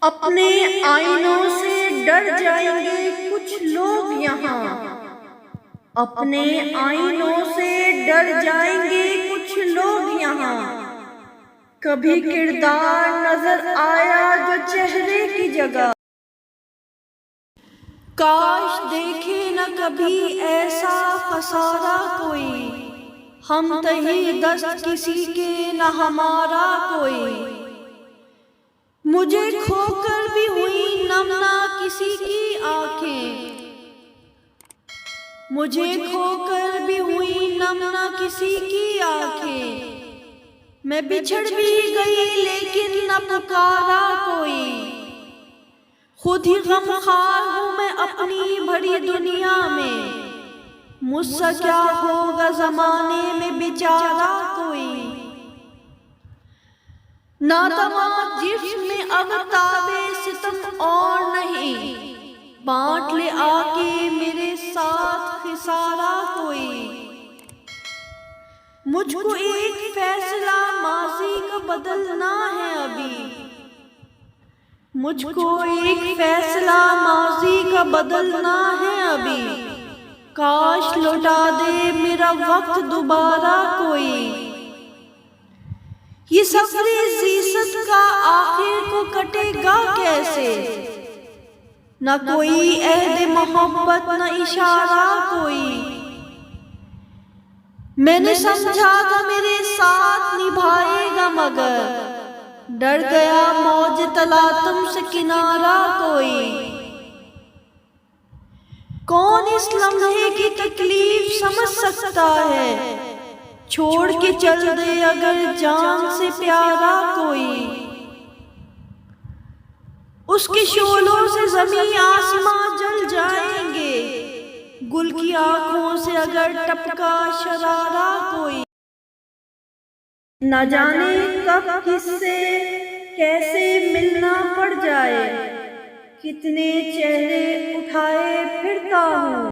अपने आईनों से डर जाएंगे कुछ लोग यहाँ। अपने आईनों से डर जाएंगे कुछ लोग यहाँ। कभी किरदार नजर आया जो चेहरे की जगह। काश देखे न कभी ऐसा फसारा कोई। हम तही दस्त किसी के न हमारा कोई। मुझे खोकर भी हुई नम ना किसी की आंखें। मुझे खोकर भी हुई नम ना किसी की आंखें। मैं बिछड़ भी गई लेकिन न पुकारा कोई। खुद ही गमखार हूँ मैं अपनी भरी दुनिया में। मुझसे क्या होगा जमाने में बेचारा कोई। नादमात जिस्म में अब ताबे सितम और नहीं। बांट ले आके मेरे साथ खिसारा कोई। मुझको एक फैसला माजी का बदलना है अभी। मुझको एक फैसला माजी का बदलना है अभी। काश लौटा दे मेरा वक्त दोबारा कोई। ये सफरे ज़ीसत का आखिर को कटेगा कैसे। न कोई अहद मोहब्बत न इशारा कोई। मैंने समझा था मेरे साथ निभाएगा मगर डर गया मौज तलातम से किनारा कोई। कौन इस लम्हे की तकलीफ समझ सकता है। छोड़ के चल दे अगर जान से प्यारा कोई। उसके शोलों से ज़मीं आसमां जल जाएंगे। गुल की आंखों से अगर टपका शरारा कोई। न जाने कब किससे कैसे मिलना पड़ जाए। कितने चेहरे उठाए फिरता हूँ।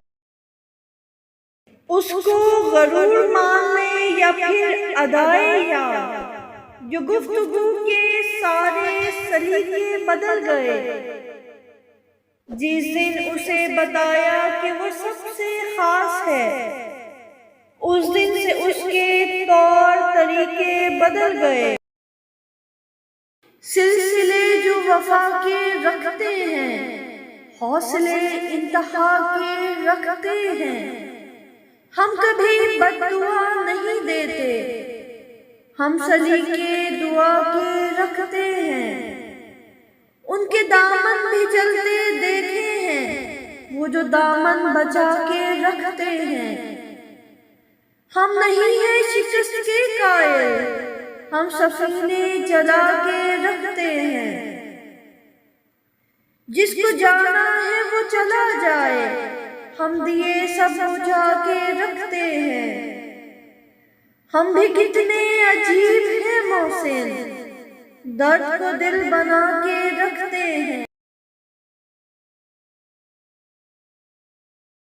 उसको गरूर माने या फिर अदाए याद। जो गुफ्तगू के सारे सलीके बदल गए। जिस दिन उसे बताया कि वो सबसे खास है। उस दिन से उसके तौर तरीके बदल गए। सिलसिले जो वफा के रखते हैं। हौसले इंतहा के रखते हैं। हम कभी बद्दुआ नहीं देते। हम सलीके दुआ के रखते हैं। उनके दामन भी चलते देखे हैं। वो जो दामन बचा के रखते हैं। हम नहीं हैं शिकस्त के कायल। हम सफीने जला के रखते हैं। जिसको जाना है वो चला जाए। हम दिए सब बुझा के रखते हैं। हम भी कितने अजीब हैं मोहसिन। दर्द को दिल बना के रखते हैं।